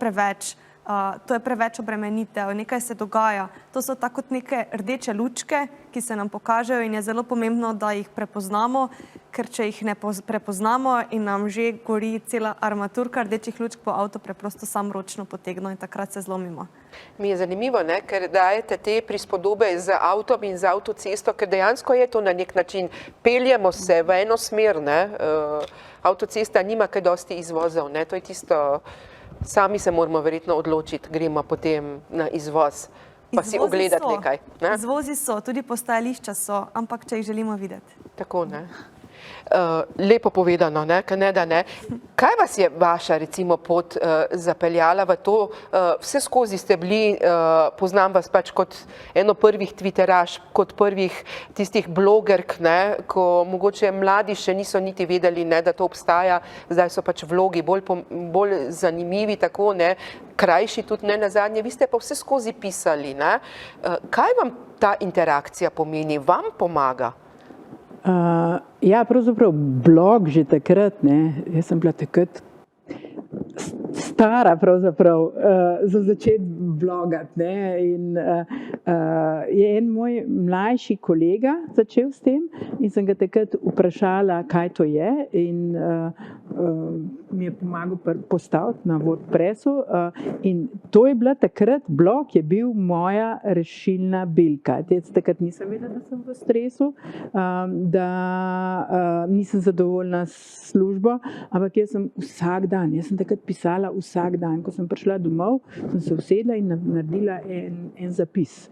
preveč obremenitev, nekaj se dogaja. To so tako kot neke rdeče lučke, ki se nam pokažejo in je zelo pomembno, da jih prepoznamo, ker če jih ne prepoznamo in nam že gori cela armaturka rdečih lučk, po avto preprosto sam ročno potegno in takrat se zlomimo. Mi je zanimivo, ne, ker dajete te prispodobe z avtom in z avtocesto, ker dejansko je to na nek način. Peljemo se v eno smer, ne. Avtocesta nima kaj dosti izvozov, ne, to je tisto, sami se moramo verjetno odločiti, gremo potem na izvoz, pa si ogledati nekaj. Ne? Izvozi so, tudi postajališča so, ampak če jih želimo videti. Tako, ne. Lepo povedano, ne, da ne. Kaj vas je vaša, recimo, pot zapeljala v to? Vse skozi ste bili, poznam vas pač kot eno prvih twitteraš, kot prvih tistih blogerk, ne, ko mogoče mladi še niso niti vedeli, ne, da to obstaja, zdaj so pač vlogi bolj zanimivi, tako, ne, krajši tudi, ne, nazadnje. Vi ste pa vse skozi pisali, ne. Kaj vam ta interakcija pomeni? Vam pomaga? Ja, pravzaprav blog že takrat, ne, jaz sem bila takrat stara pravzaprav za začeti blogati, ne, in je en moj mlajši kolega začel s tem in sem ga takrat vprašala, kaj to je in mi je pomagal postaviti na WordPressu in to je bila takrat, blog je bil moja rešilna bilka. Jaz takrat nisem vedela, da sem v stresu, da nisem zadovoljna s službo, ampak jaz sem vsak dan, jaz sem takrat pisala vsak dan. Ko sem prišla domov, sem se usedla in naredila en zapis,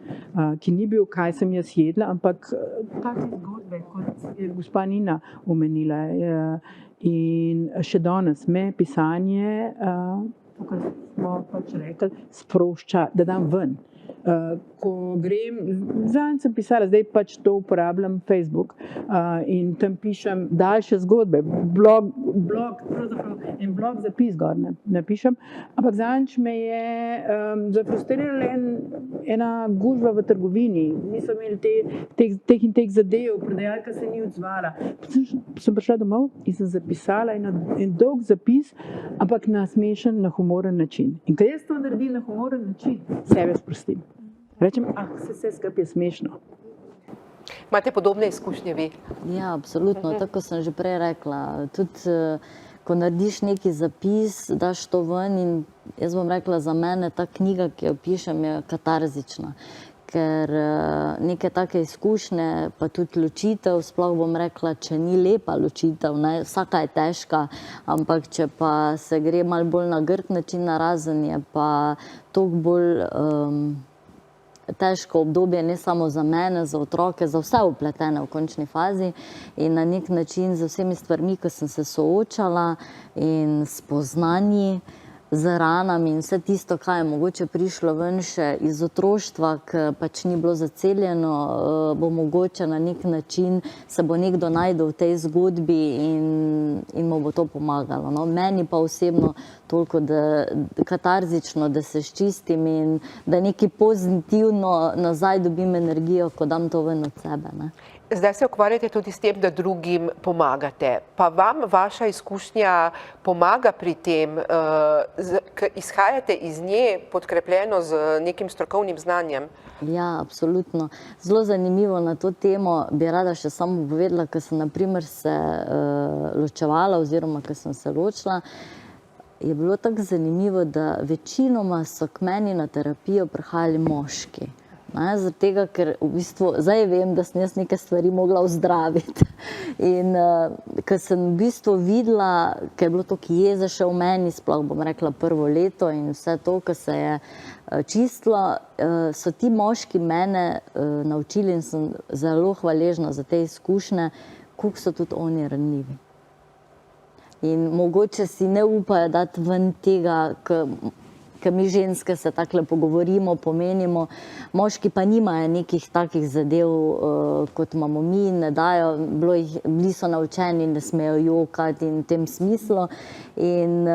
ki ni bil, kaj sem jaz jedla, ampak take zgodbe, kot je gospa Nina omenila. In še danes me pisanje, kot smo pač rekli, sprošča, da dam ven. Ko grem, zadnjič sem pisala, zdaj pač to uporabljam Facebook in tam pišem daljše zgodbe, blog, pravzaprav en blog zapis gor napišem, ampak zadnjič me je zafrustrirala ena gužva v trgovini, niso imeli teh in teh zadev, prodajalka se ni odzvala. Sem prišla domov in sem zapisala en dolg zapis, ampak na smešen, na humoren način. In ko jaz to naredim na humoren način, sebe sprostim. Rečem, vse skupaj je smešno. Imate podobne izkušnje vi? Ja, absolutno, tako sem že prej rekla. Tudi, ko narediš neki zapis, daš to ven in jaz bom rekla, za mene ta knjiga, ki jo pišem, je katarzična. Ker neke take izkušnje, pa tudi ločitev, sploh bom rekla, če ni lepa ločitev, ne, vsaka je težka, ampak če pa se gre malo bolj na grd način narazen, je pa toliko bolj težko obdobje, ne samo za mene, za otroke, za vse vpletene v končni fazi in na nek način z vsemi stvarmi, ki sem se soočala in spoznanji, z ranami in vse tisto, kaj je mogoče prišlo ven še iz otroštva, ki pač ni bilo zaceljeno, bo mogoče na nek način se bo nekdo najdel v tej zgodbi in mu bo to pomagalo. No, meni pa osebno toliko katarzično, da se ščistim in da nekaj pozitivno nazaj dobim energijo, ko dam to ven od sebe, ne. Zdaj se ukvarjate tudi s tem, da drugim pomagate. Pa vam vaša izkušnja pomaga pri tem, izhajate iz nje podkrepljeno z nekim strokovnim znanjem? Ja, absolutno. Zelo zanimivo na to temo bi rada še samo povedala, ker sem na primer se ločevala oziroma ker sem se ločila, je bilo tako zanimivo, da večinoma so k meni na terapijo prihajali moški. Zaradi tega, ker v bistvu zdaj vem, da sem jaz neke stvari mogla ozdraviti. In ker sem v bistvu videla, ker je bilo toliko jeze še v meni, sploh bom rekla prvo leto in vse to, kar se je čistilo, so ti moški mene naučili in sem zelo hvaležna za te izkušnje, koliko so tudi oni ranljivi. In mogoče si ne upajo dati ven tega, ker mi ženske se takole pogovorimo, pomenimo, moški pa nimajo nekih takih zadev, kot imamo mi, ne dajo, bili so naučeni, ne smejo jokati in v tem smislu. In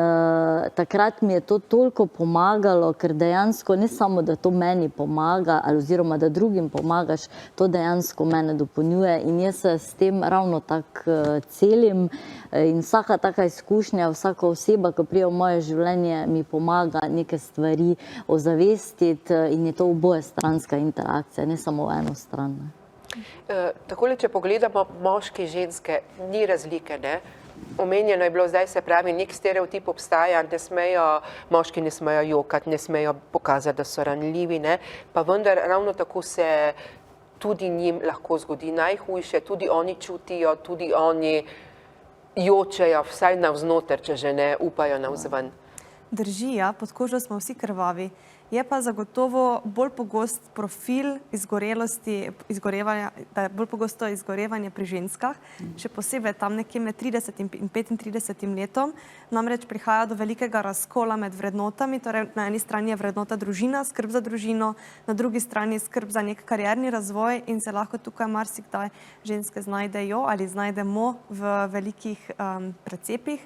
takrat mi je to toliko pomagalo, ker dejansko ne samo, da to meni pomaga, ali oziroma, da drugim pomagaš, to dejansko mene dopolnjuje in jaz se s tem ravno tako celim in vsaka taka izkušnja, vsaka oseba, ki pride v moje življenje, mi pomaga neke stvari ozavestiti in je to obojestranska interakcija, ne samo eno stran. Takole, če pogledamo moške in ženske, ni razlike, ne? Omenjeno je bilo zdaj, se pravi, nek stereotip obstaja, moški ne smejo jokati, ne smejo pokazati, da so ranljivi, ne? Pa vendar ravno tako se tudi njim lahko zgodi najhujše, tudi oni čutijo, tudi oni jočejo, vsaj navznoter, če že ne upajo navzven. Drži, ja, pod kožo smo vsi krvavi. Je pa zagotovo bolj pogost profil izgorevanja, da je bolj pogosto izgorevanje pri ženskah, še posebej tam nekje med 30 in 35 letom. Namreč prihaja do velikega razkola med vrednotami, torej na eni strani je vrednota družina, skrb za družino, na drugi strani skrb za nek karierni razvoj in se lahko tukaj marsikdaj ženske znajdejo ali znajdemo v velikih precepih,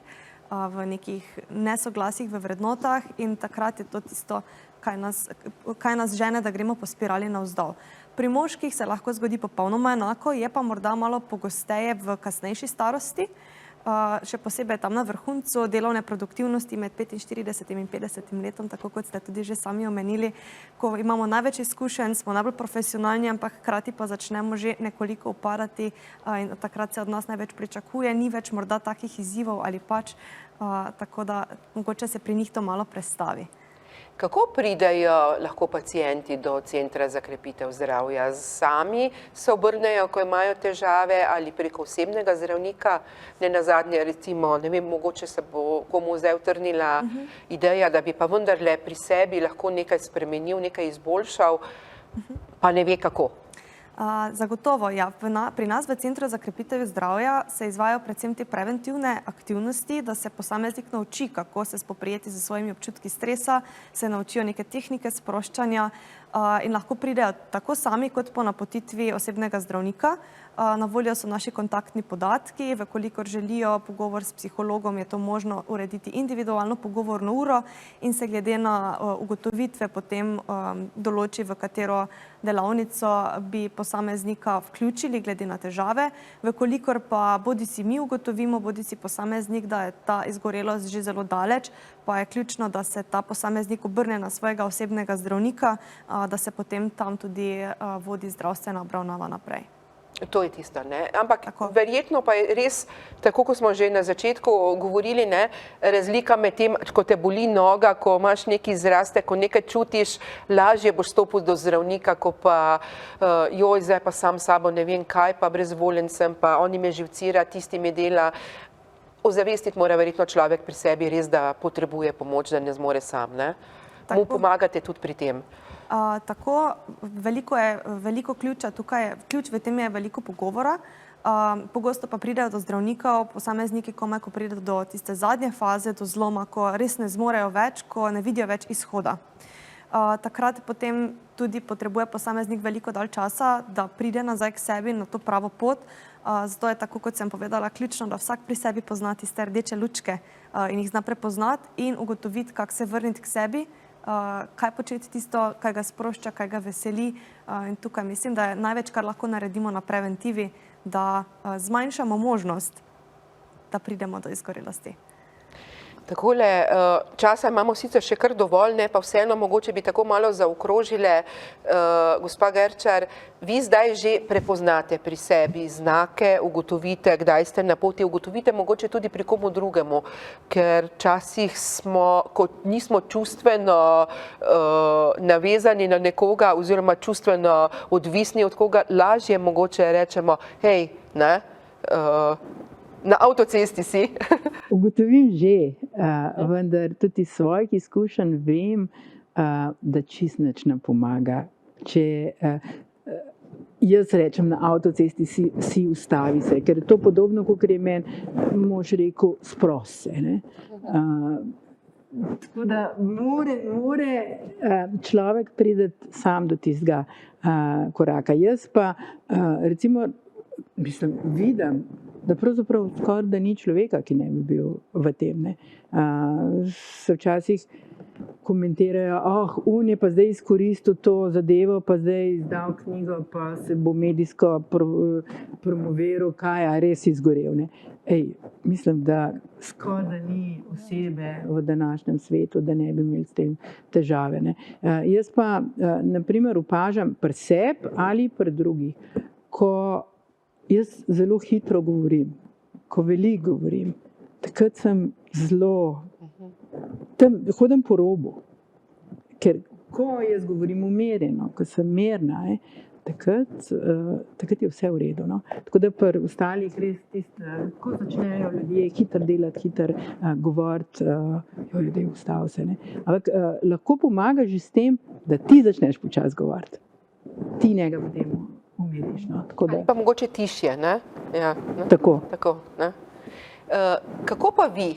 v nekih nesoglasjih v vrednotah in takrat je to tisto, kaj nas žene, da gremo po spirali navzdol. Pri moških se lahko zgodi popolnoma enako, je pa morda malo pogosteje v kasnejši starosti, še posebej tam na vrhuncu delovne produktivnosti med 45 in 50 letom, tako kot ste tudi že sami omenili, ko imamo največ izkušenj, smo najbolj profesionalni, ampak hkrati pa začnemo že nekoliko upadati in takrat se od nas največ pričakuje, ni več morda takih izzivov ali pač, tako da mogoče se pri njih to malo prestavi. Kako pridejo lahko pacienti do centra za krepitev zdravja? Sami se obrnejo, ko imajo težave ali preko osebnega zdravnika? Nenazadnje recimo, ne vem, mogoče se bo komu zdaj utrnila ideja, da bi pa vendarle pri sebi lahko nekaj spremenil, nekaj izboljšal, pa ne ve kako. Zagotovo, ja. Pri nas v Centru za krepitev zdravja se izvajajo predvsem te preventivne aktivnosti, da se posameznik nauči, kako se spoprijeti z svojimi občutki stresa, se naučijo neke tehnike sproščanja in lahko pridejo tako sami kot po napotitvi osebnega zdravnika. Na voljo so naši kontaktni podatki, vekolikor želijo pogovor s psihologom, je to možno urediti individualno pogovorno uro in se glede na ugotovitve potem določi, v katero delavnico bi posameznika vključili glede na težave. Vekolikor pa bodi si mi ugotovimo, bodi si posameznik, da je ta izgorelost že zelo daleč, pa je ključno, da se ta posameznik obrne na svojega osebnega zdravnika, da se potem tam tudi vodi zdravstvena obravnava naprej. To je tisto, ne? Ampak verjetno pa je res, tako kot smo že na začetku govorili, ne, razlika med tem, ko te boli noga, ko imaš neki zraste, ko nekaj čutiš, lažje boš stopil do zdravnika, ko pa joj, zdaj pa sam sabo ne vem kaj, pa brezvoljen sem, pa oni me živcira, tisti me dela. Ozavestiti mora verjetno človek pri sebi res, da potrebuje pomoč, da ne zmore sam, ne? Mu pomagate tudi pri tem. Tako, veliko ključa tukaj, ključ v tem je veliko pogovora. Pogosto pa pridejo do zdravnikov, posamezniki komaj, ko pridejo do tiste zadnje faze, do zloma, ko res ne zmorejo več, ko ne vidijo več izhoda. Takrat potem tudi potrebuje posameznik veliko dalj časa, da pride nazaj k sebi na to pravo pot. Zato je tako, kot sem povedala, ključno, da vsak pri sebi pozna tiste rdeče lučke in jih zna prepoznati in ugotoviti, kako se vrniti k sebi, kaj početi tisto, kaj ga sprošča, kaj ga veseli. In tukaj mislim, da je največ, kar lahko naredimo na preventivi, da zmanjšamo možnost, da pridemo do izgorelosti. Takole, časa imamo sicer še kar dovolj, ne, pa vseeno mogoče bi tako malo zaokrožile. Gospa Gerčar, vi zdaj že prepoznate pri sebi znake, ugotovite, kdaj ste na poti, ugotovite mogoče tudi pri komu drugemu, ker včasih smo, ko nismo čustveno navezani na nekoga oziroma čustveno odvisni od koga, lažje mogoče rečemo, hej, ne, na avtocesti si. Ugotovim že, vendar tudi iz svojih izkušenj vem, da čist nič ne pomaga. Če jaz rečem na avtocesti si ustavi se, ker je to podobno, kot je meni mož rekel, sprosti se. Tako da more človek priti sam do tistega koraka. Jaz pa recimo vidim, da pravzaprav skoraj da ni človeka, ki ne bi bil v tem. Ne. Se včasih komentirajo, on je pa zdaj izkoristil to zadevo, pa zdaj izdal knjigo, pa se bo medijsko promoviral, kaj, a res izgorel. Ne. Mislim, da skoraj da ni osebe v današnjem svetu, da ne bi imeli s tem težave. Ne. Jaz pa, na primer, opažam pri sebi ali pri drugih, ko jaz zelo hitro govorim, ko veliko govorim, takrat sem zelo, hodim po robu, ker ko jaz govorim umirjeno, ko sem mirna, takrat je vse v redu. No? Tako da pri ostalih res ko začnejo ljudje hitro delati, hitro govoriti, ljudje ustav se. Ne? Ampak lahko pomagaš že s tem, da ti začneš počasi govoriti. Ti njega potem umiriš. No? Pa mogoče tišje, ne? Ja, ne? Tako. Ne? Kako pa vi?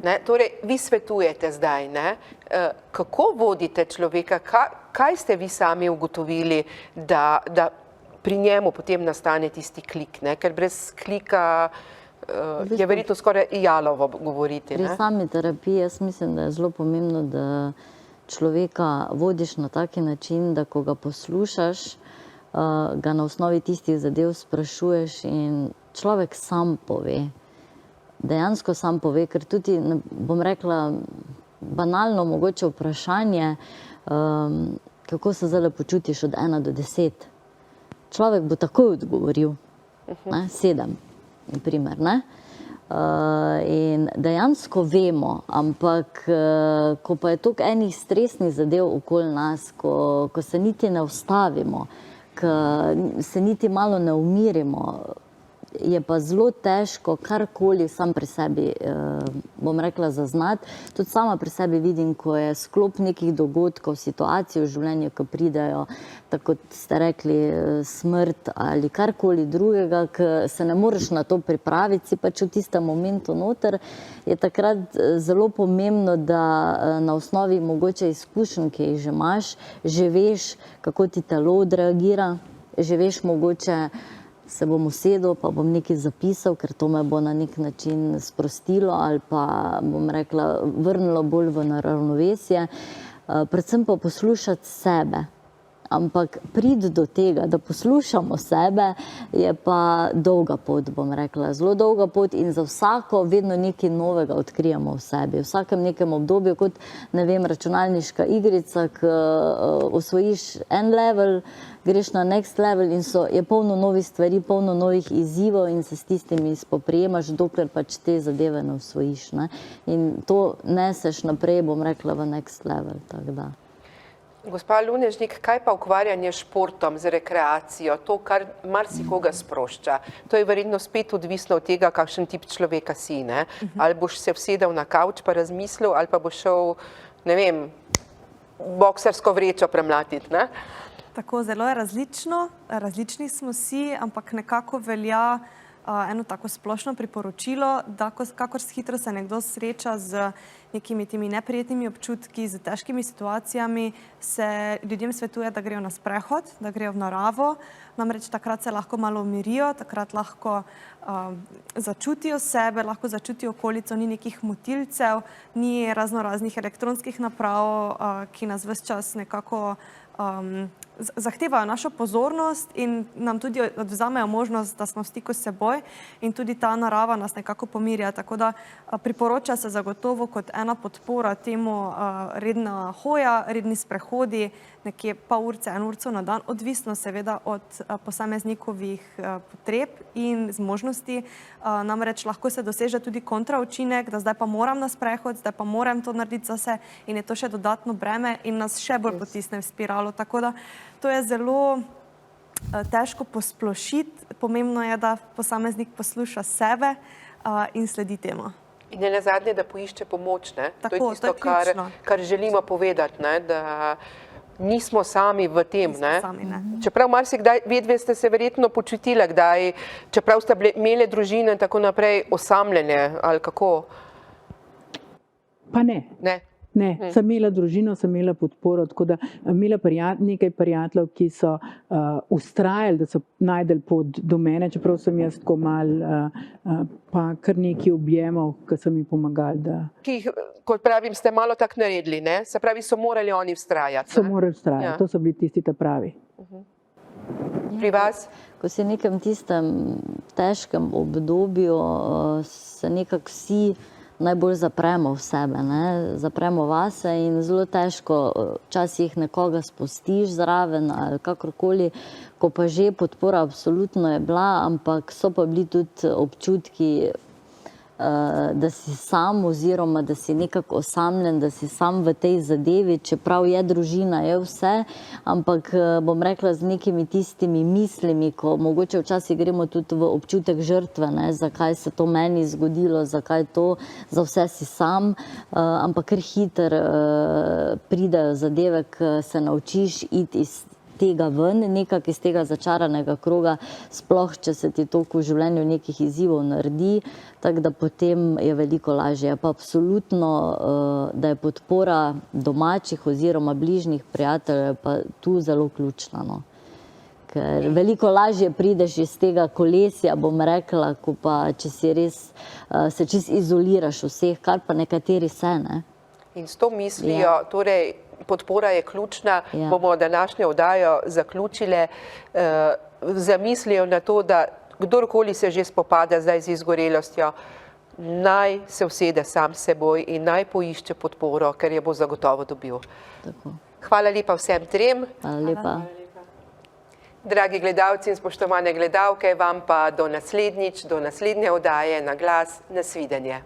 Ne? Torej, vi svetujete zdaj, ne? Kako vodite človeka, kaj ste vi sami ugotovili, da pri njemu potem nastane tisti klik, ne? Ker brez klika je verjetno skoraj jalovo govoriti. Pri sami terapiji jaz mislim, da je zelo pomembno, da človeka vodiš na taki način, da ko ga poslušaš, ga na osnovi tistih zadev sprašuješ in človek sam pove. Dejansko sam pove, ker tudi, bom rekla, banalno mogoče vprašanje, kako se zdaj počutiš od 1 do 10. Človek bo takoj odgovoril, 7, na primer, ne? In dejansko vemo, ampak ko pa je toliko enih stresnih zadev okoli nas, ko se niti ne ustavimo, ko se niti malo ne umirimo, je pa zelo težko karkoli sam pri sebi, bom rekla, zaznati. Tudi sama pri sebi vidim, ko je sklop nekih dogodkov, situacij v življenju, ko pridejo, tako kot ste rekli, smrt ali karkoli drugega, ko se ne moreš na to pripraviti, si pač v tistem momentu noter, je takrat zelo pomembno, da na osnovi mogoče izkušenj, ki jih že imaš, že veš, kako ti telo odreagira, že veš mogoče, se bom usedel, pa bom nekaj zapisal, ker to me bo na nek način sprostilo ali pa, bom rekla, vrnilo bolj v ravnovesje. Predvsem pa poslušati sebe. Ampak priti do tega, da poslušamo sebe, je pa dolga pot, bom rekla. Zelo dolga pot in za vsako vedno nekaj novega odkrijemo v sebi. V vsakem nekem obdobju, kot, ne vem, računalniška igrica, ko osvojiš en level, greš na next level in je polno novih stvari, polno novih izzivov in se s tistimi spoprijemaš, dokler pač te zadeve ne osvojiš. Ne? In to neseš naprej, bom rekla, v next level. Tak da. Gospa Lunežnik, kaj pa ukvarjanje s športom, z rekreacijo, to, kar marsikoga sprošča? To je verjetno spet odvisno od tega, kakšen tip človeka si, ne? Ali boš se usedel na kavč pa razmislil, ali pa boš šel, ne vem, boksersko vrečo premlatiti, ne? Tako, zelo je različno, različni smo si, ampak nekako velja eno tako splošno priporočilo, da kakor hitro se nekdo sreča z nekimi temi neprijetnimi občutki, z težkimi situacijami, se ljudem svetuje, da grejo na sprehod, da grejo v naravo, namreč takrat se lahko malo umirijo, takrat lahko začutijo sebe, lahko začutijo okolico, ni nekih motilcev, ni raznoraznih elektronskih naprav, ki nas ves čas nekako zahtevajo našo pozornost in nam tudi odvzamejo možnost, da smo v stiku s seboj in tudi ta narava nas nekako pomirja. Tako da priporoča se zagotovo kot ena podpora temu redna hoja, redni sprehodi, nekje pol urce, 1 urco na dan, odvisno seveda od posameznikovih potreb in zmožnosti. Namreč lahko se doseže tudi kontraučinek, da zdaj pa moram na sprehod, zdaj pa moram to narediti zase in je to še dodatno breme in nas še bolj potisne v spiralo. Tako da to je zelo težko posplošiti. Pomembno je, da posameznik posluša sebe in sledi temu. In je nazadnje, da poišče pomoč, ne? Tako, to je tisto, kar želimo povedati, ne? Da nismo sami v tem, ne? Čeprav marsikdaj, vedve ste se verjetno počutile, kdaj, čeprav ste imeli družine in tako naprej, osamljene, ali kako? Pa ne. Ne? Ne, sem imela družino, sem imela podporo, tako da imela nekaj prijateljev, ki so ustrajali, da so najdeli pot do mene, čeprav sem jaz tako malo, pa kar nekaj objemov, ki so mi pomagali. Ki jih, kot pravim, ste malo tako naredili, ne? Se pravi, so morali oni vztrajati. So morali vztrajati, to so bili tisti ta pravi. Pri vas? Ko si v nekem tistem težkem obdobju, se nekako vsi najbolj zapremo v sebe, ne? Zapremo vase in zelo težko včasih nekoga spustiš zraven ali kakorkoli, ko pa že podpora absolutno je bila, ampak so pa bili tudi občutki, da si sam oziroma da si nekako osamljen, da si sam v tej zadevi, čeprav je družina, je vse, ampak bom rekla z nekimi tistimi mislimi, ko mogoče včasih gremo tudi v občutek žrtve, ne, zakaj se to meni zgodilo, zakaj to, za vse si sam, ampak kar hitro pridejo zadeve, ko se naučiš iti iz tega ven, nekako iz tega začaranega kroga, sploh, če se ti toliko v življenju nekih izzivov naredi, tako da potem je veliko lažje. Pa absolutno, da je podpora domačih oziroma bližnjih prijateljev pa tu zelo ključna, no. Ker veliko lažje prideš iz tega kolesja, bom rekla, ko pa, če si res, se čisto izoliraš vseh, kar pa nekateri se, ne. In s to mislijo, torej, podpora je ključna, bomo današnjo oddajo zaključile, zamislijo na to, da kdorkoli se že spopada zdaj z izgorelostjo, naj se usede sam s seboj in naj poišče podporo, ker je bo zagotovo dobil. Tako. Hvala lepa vsem trem. Hvala lepa. Dragi gledalci in spoštovane gledalke, vam pa do naslednjič, do naslednje oddaje Na glas, nasvidenje.